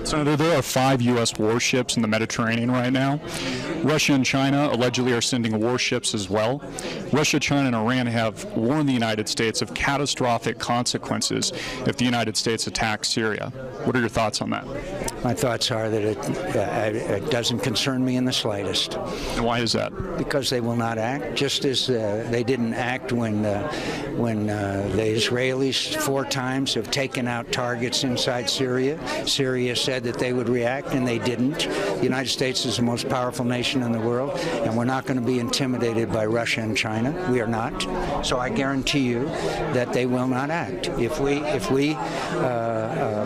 Senator, there are 5 U.S. warships in the Mediterranean right now. Russia and China allegedly are sending warships as well. Russia, China, and Iran have warned the United States of catastrophic consequences if the United States attacks Syria. What are your thoughts on that? My thoughts are that it doesn't concern me in the slightest. And why is that? Because they will not act, just as they didn't act when the Israelis 4 times have taken out targets inside Syria. Syria said that they would react, and they didn't. The United States is the most powerful nation in the world, and we're not going to be intimidated by Russia and China. We are not. So I guarantee you that they will not act. If we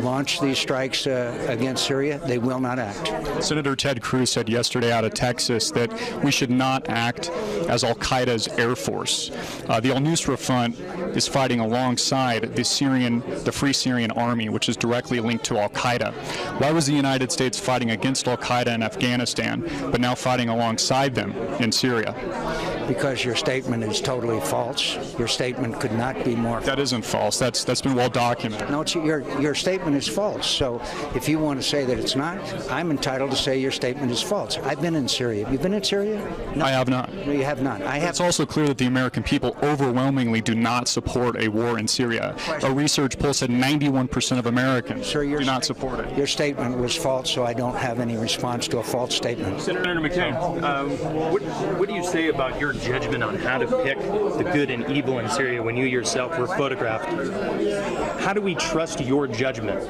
launch these strikes against Syria, they will not act. Senator Ted Cruz said yesterday out of Texas that we should not act as al-Qaeda's air force. The al-Nusra Front is fighting alongside the Free Syrian Army, which is directly linked to al-Qaeda. Why was the United States fighting against al-Qaeda in Afghanistan, but now fighting alongside them in Syria? Because your statement is totally false. Your statement could not be more false. That isn't false. That's been well documented. No, your statement is false. So if you want to say that it's not, I'm entitled to say your statement is false. I've been in Syria. You've been in Syria? No. I have not. No, you have not. It's also clear that the American people overwhelmingly do not support a war in Syria. A research poll said 91% of Americans do not support it. Your statement was false, so I don't have any response to a false statement. Senator McCain, what do you say about your judgment on how to pick the good and evil in Syria when you yourself were photographed? How do we trust your judgment,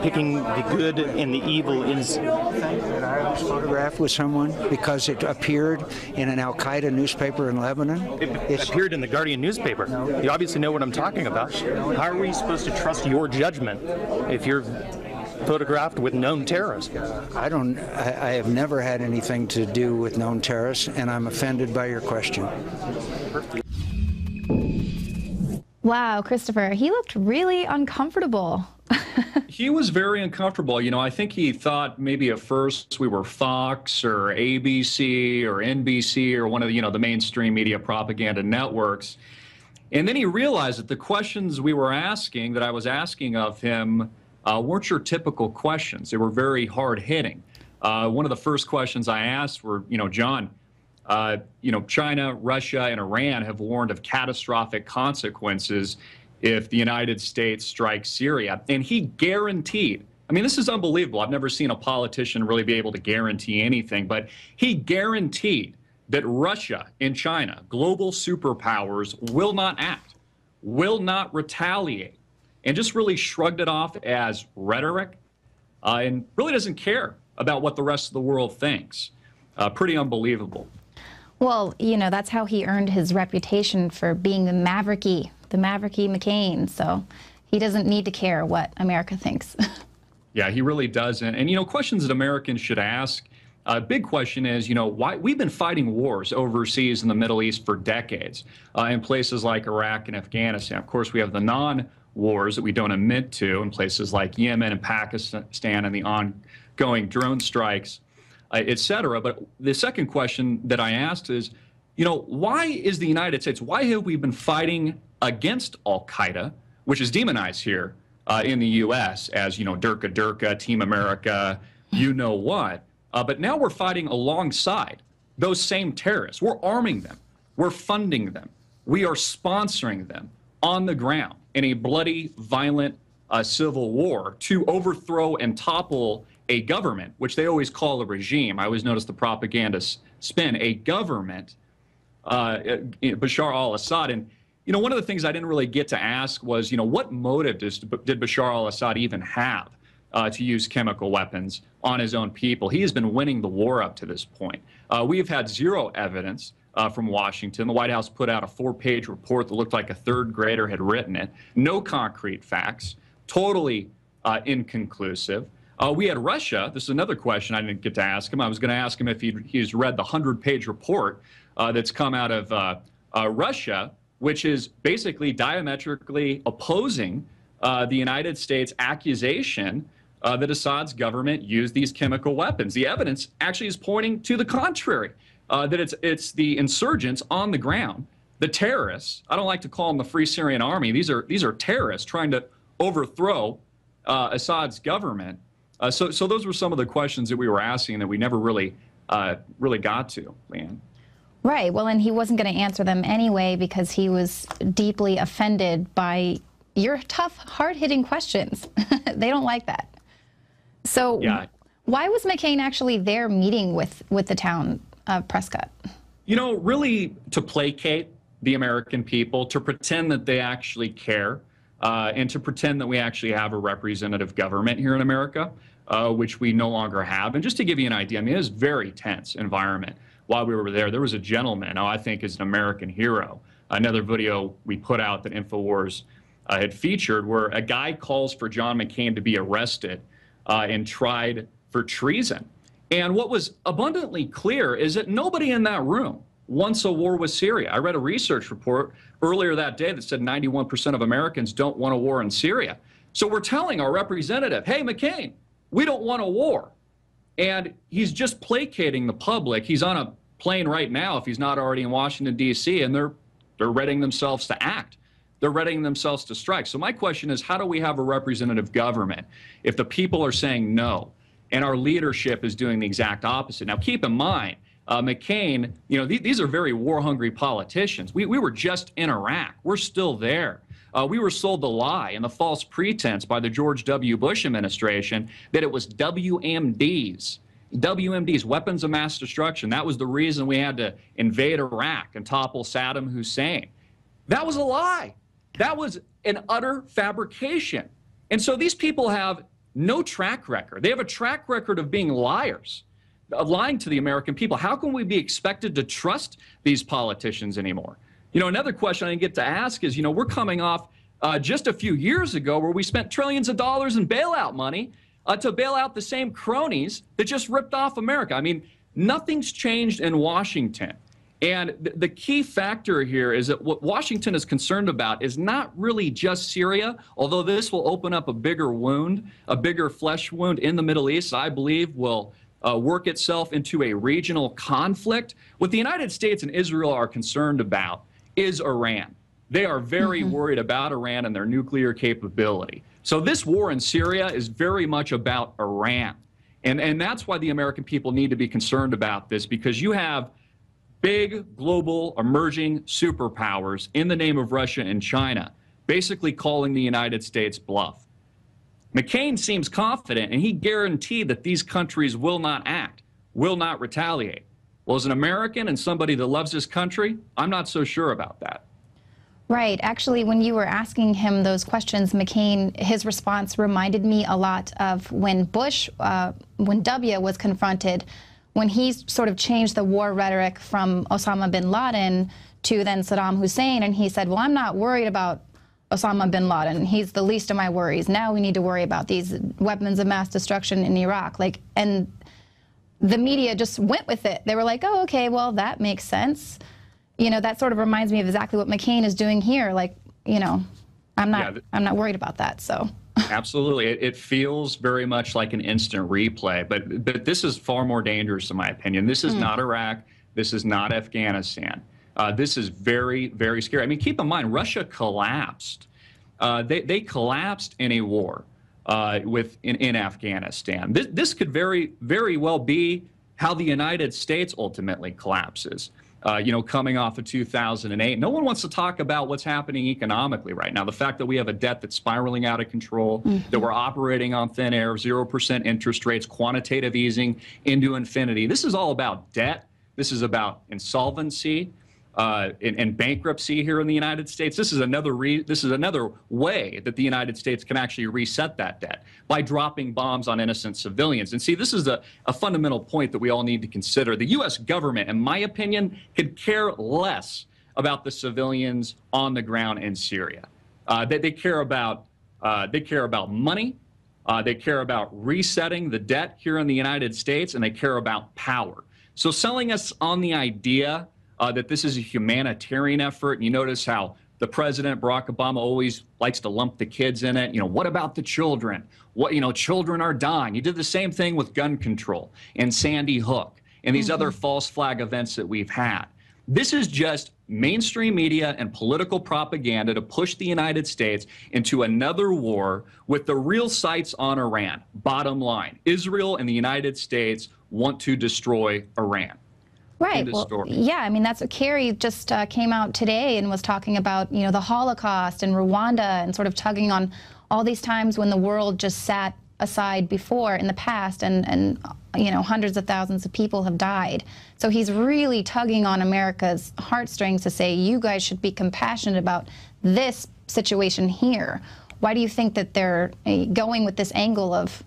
picking the good and the evil in Syria? I was photographed with someone because it appeared in an al-Qaeda newspaper in Lebanon. It appeared in the Guardian newspaper. No. You obviously know what I'm talking about. How are we supposed to trust your judgment if you're photographed with known terrorists? I have never had anything to do with known terrorists, and I'm offended by your question. Wow, Christopher, he looked really uncomfortable. He was very uncomfortable. You know, I think he thought maybe at first we were Fox or ABC or NBC or one of the, the mainstream media propaganda networks. And then he realized that the questions we were asking, that I was asking of him, weren't your typical questions. They were very hard-hitting. One of the first questions I asked were, John, China, Russia, and Iran have warned of catastrophic consequences if the United States strikes Syria. And he guaranteed, I mean, this is unbelievable. I've never seen a politician really be able to guarantee anything, but he guaranteed that Russia and China, global superpowers, will not act, will not retaliate, and just really shrugged it off as rhetoric and really doesn't care about what the rest of the world thinks. Pretty unbelievable. Well, that's how he earned his reputation for being the mavericky McCain. So he doesn't need to care what America thinks. Yeah, he really doesn't. And, questions that Americans should ask, a big question is, why we've been fighting wars overseas in the Middle East for decades in places like Iraq and Afghanistan. Of course, we have the non-wars that we don't admit to in places like Yemen and Pakistan and the ongoing drone strikes, et cetera. But the second question that I asked is, why is the United States, why have we been fighting against al-Qaeda, which is demonized here in the U.S. as, Durka Durka, Team America, you know what. But now we're fighting alongside those same terrorists. We're arming them. We're funding them. We are sponsoring them on the ground in a bloody, violent civil war to overthrow and topple a government, which they always call a regime. I always notice the propaganda spin, a government, Bashar al-Assad. And, one of the things I didn't really get to ask was, what motive did Bashar al-Assad even have to use chemical weapons on his own people? He has been winning the war up to this point. We have had zero evidence from Washington. The White House put out a 4-page report that looked like a third grader had written it. No concrete facts, totally inconclusive. We had Russia. This is another question I didn't get to ask him. I was going to ask him if he's read the 100-page report that's come out of Russia, which is basically diametrically opposing the United States accusation that Assad's government used these chemical weapons. The evidence actually is pointing to the contrary, that it's the insurgents on the ground, the terrorists. I don't like to call them the Free Syrian Army. These are terrorists trying to overthrow Assad's government So those were some of the questions that we were asking that we never really got to, Leanne. Right. Well, and he wasn't going to answer them anyway because he was deeply offended by your tough, hard-hitting questions. They don't like that. So yeah. Why was McCain actually there meeting with the town of Prescott? You know, really to placate the American people, to pretend that they actually care, and to pretend that we actually have a representative government here in America, which we no longer have. And just to give you an idea, I mean, it was a very tense environment while we were there. There was a gentleman, I think is an American hero. Another video we put out that InfoWars had featured where a guy calls for John McCain to be arrested and tried for treason. And what was abundantly clear is that nobody in that room wants a war with Syria. I read a research report earlier that day that said 91% of Americans don't want a war in Syria. So we're telling our representative, hey, McCain, we don't want a war. And he's just placating the public. He's on a plane right now, if he's not already in Washington, D.C., and they're readying themselves to act. They're readying themselves to strike. So my question is, how do we have a representative government if the people are saying no and our leadership is doing the exact opposite? Now, keep in mind, McCain, you know, these are very war-hungry politicians. We were just in Iraq. We're still there. We were sold the lie and the false pretense by the George W. Bush administration that it was WMDs, weapons of mass destruction. That was the reason we had to invade Iraq and topple Saddam Hussein. That was a lie. That was an utter fabrication. And so these people have no track record. They have a track record of being liars, of lying to the American people. How can we be expected to trust these politicians anymore? You know, another question I didn't get to ask is, you know, we're coming off just a few years ago where we spent trillions of dollars in bailout money to bail out the same cronies that just ripped off America. I mean, nothing's changed in Washington. And the key factor here is that what Washington is concerned about is not really just Syria, although this will open up a bigger wound, a bigger flesh wound in the Middle East, I believe will work itself into a regional conflict. What the United States and Israel are concerned about is Iran. They are very worried about Iran and their nuclear capability. So this war in Syria is very much about Iran. And that's why the American people need to be concerned about this, because you have big global emerging superpowers in the name of Russia and China basically calling the United States bluff. McCain seems confident, and he guaranteed that these countries will not act, will not retaliate. Well, as an American and somebody that loves this country, I'm not so sure about that. Right. Actually, when you were asking him those questions, McCain, his response reminded me a lot of when Bush, when W was confronted, when he sort of changed the war rhetoric from Osama bin Laden to then Saddam Hussein, and he said, well, I'm not worried about Osama bin Laden. He's the least of my worries. Now we need to worry about these weapons of mass destruction in Iraq. And the media just went with it. They were like, oh, okay, well, that makes sense. You know, that sort of reminds me of exactly what McCain is doing here. Like, you know, I'm not worried about that, so. Absolutely. It feels very much like an instant replay, but this is far more dangerous in my opinion. This is not Iraq. This is not Afghanistan. This is very, very scary. I mean, keep in mind, Russia collapsed. They collapsed in a war in Afghanistan. This could very, very well be how the United States ultimately collapses. You know, coming off of 2008. No one wants to talk about what's happening economically right now. The fact that we have a debt that's spiraling out of control, that we're operating on thin air, 0% interest rates, quantitative easing into infinity. This is all about debt. This is about insolvency and bankruptcy here in the United States. This is another way that the United States can actually reset that debt by dropping bombs on innocent civilians. And see, this is a fundamental point that we all need to consider. The U.S. government, in my opinion, could care less about the civilians on the ground in Syria. They care about money. They care about resetting the debt here in the United States, and they care about power. So selling us on the idea that this is a humanitarian effort, and you notice how the president, Barack Obama, always likes to lump the kids in it. You know, what about the children? What, you know, children are dying. You did the same thing with gun control and Sandy Hook and these other false flag events that we've had. This is just mainstream media and political propaganda to push the United States into another war with the real sights on Iran. Bottom line, Israel and the United States want to destroy Iran. Right. Well, yeah, I mean, that's what Kerry just came out today and was talking about, you know, the Holocaust and Rwanda and sort of tugging on all these times when the world just sat aside before in the past and you know, hundreds of thousands of people have died. So he's really tugging on America's heartstrings to say, you guys should be compassionate about this situation here. Why do you think that they're going with this angle of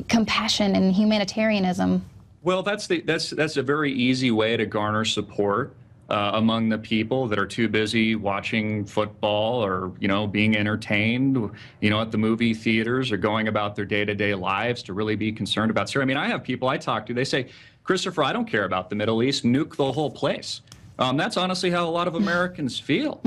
compassion and humanitarianism? Well, that's a very easy way to garner support among the people that are too busy watching football or, you know, being entertained, you know, at the movie theaters or going about their day-to-day lives to really be concerned about Syria. I mean, I have people I talk to, they say, Christopher, I don't care about the Middle East, nuke the whole place. That's honestly how a lot of Americans feel.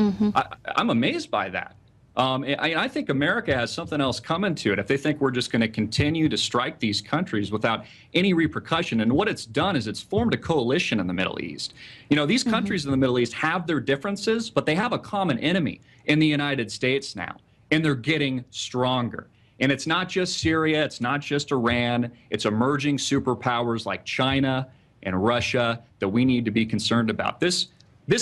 I'm amazed by that. I think America has something else coming to it if they think we're just going to continue to strike these countries without any repercussion. And what it's done is it's formed a coalition in the Middle East. You know, these countries in the Middle East have their differences, but they have a common enemy in the United States now, and they're getting stronger. And it's not just Syria, it's not just Iran, it's emerging superpowers like China and Russia that we need to be concerned about. This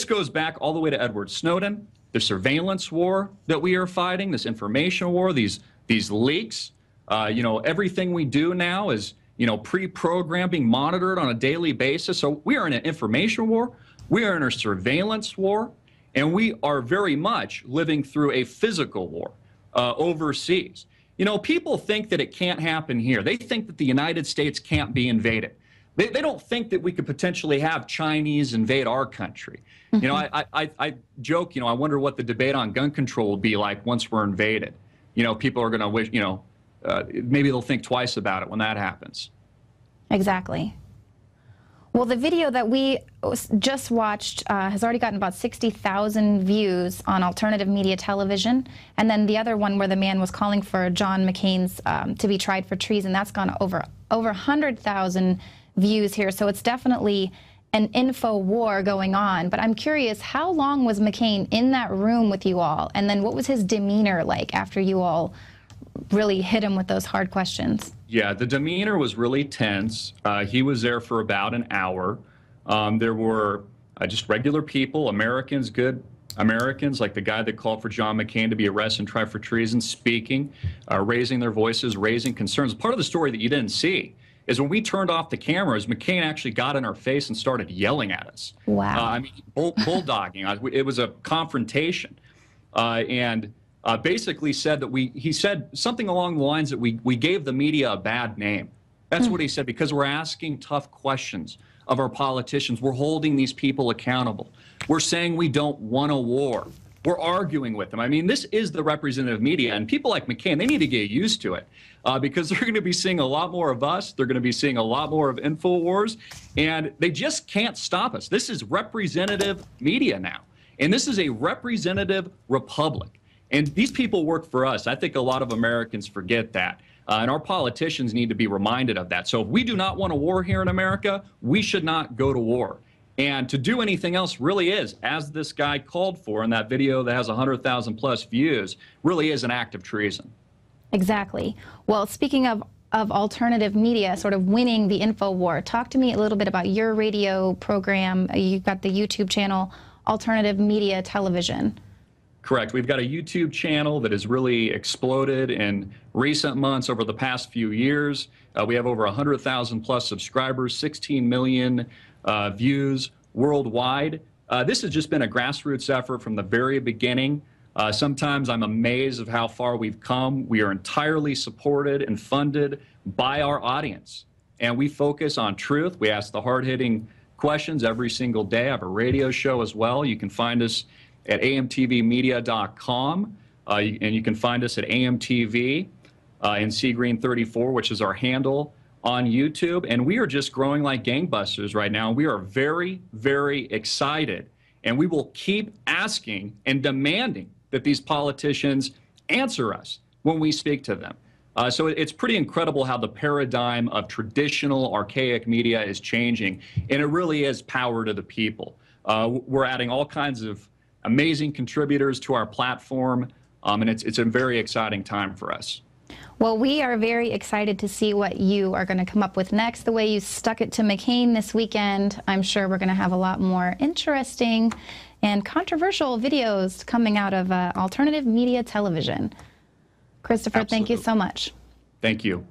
goes back all the way to Edward Snowden. The surveillance war that we are fighting, this information war, these leaks, you know, everything we do now is, you know, pre-programmed, being monitored on a daily basis. So we are in an information war, we are in a surveillance war, and we are very much living through a physical war overseas. You know, people think that it can't happen here. They think that the United States can't be invaded. They don't think that we could potentially have Chinese invade our country. You know, I joke, you know, I wonder what the debate on gun control will be like once we're invaded. You know, people are going to wish, you know, maybe they'll think twice about it when that happens. Exactly. Well, the video that we just watched has already gotten about 60,000 views on alternative media television. And then the other one where the man was calling for John McCain's to be tried for treason, that's gone over 100,000 views here. So it's definitely an info war going on. But I'm curious, how long was McCain in that room with you all? And then what was his demeanor like after you all really hit him with those hard questions? Yeah, the demeanor was really tense. He was there for about an hour. There were just regular people, Americans, good Americans, like the guy that called for John McCain to be arrested and tried for treason, speaking, raising their voices, raising concerns. Part of the story that you didn't see is when we turned off the cameras, McCain actually got in our face and started yelling at us. Wow. I mean, bulldogging. It was a confrontation. And basically said that he said something along the lines that we gave the media a bad name. That's what he said, because we're asking tough questions of our politicians. We're holding these people accountable. We're saying we don't want a war. We're arguing with them. I mean, this is the representative media, and people like McCain, they need to get used to it because they're going to be seeing a lot more of us. They're going to be seeing a lot more of InfoWars, and they just can't stop us. This is representative media now, and this is a representative republic. And these people work for us. I think a lot of Americans forget that. And our politicians need to be reminded of that. So if we do not want a war here in America, we should not go to war. And to do anything else really is, as this guy called for in that video that has 100,000 plus views, really is an act of treason. Exactly. Well, speaking of alternative media sort of winning the info war, talk to me a little bit about your radio program. You've got the YouTube channel, Alternative Media Television. Correct. We've got a YouTube channel that has really exploded in recent months over the past few years. We have over 100,000 plus subscribers, 16 million views worldwide. This has just been a grassroots effort from the very beginning. Sometimes I'm amazed of how far we've come. We are entirely supported and funded by our audience. And we focus on truth. We ask the hard-hitting questions every single day. I have a radio show as well. You can find us at amtvmedia.com, and you can find us at AMTV and CGreen34, which is our handle on YouTube. And we are just growing like gangbusters right now. We are very, very excited, and we will keep asking and demanding that these politicians answer us when we speak to them. So it's pretty incredible how the paradigm of traditional, archaic media is changing, and it really is power to the people. We're adding all kinds of amazing contributors to our platform, and it's a very exciting time for us. Well, we are very excited to see what you are going to come up with next. The way you stuck it to McCain this weekend, I'm sure we're going to have a lot more interesting and controversial videos coming out of alternative media television. Christopher, Absolutely. Thank you so much. Thank you.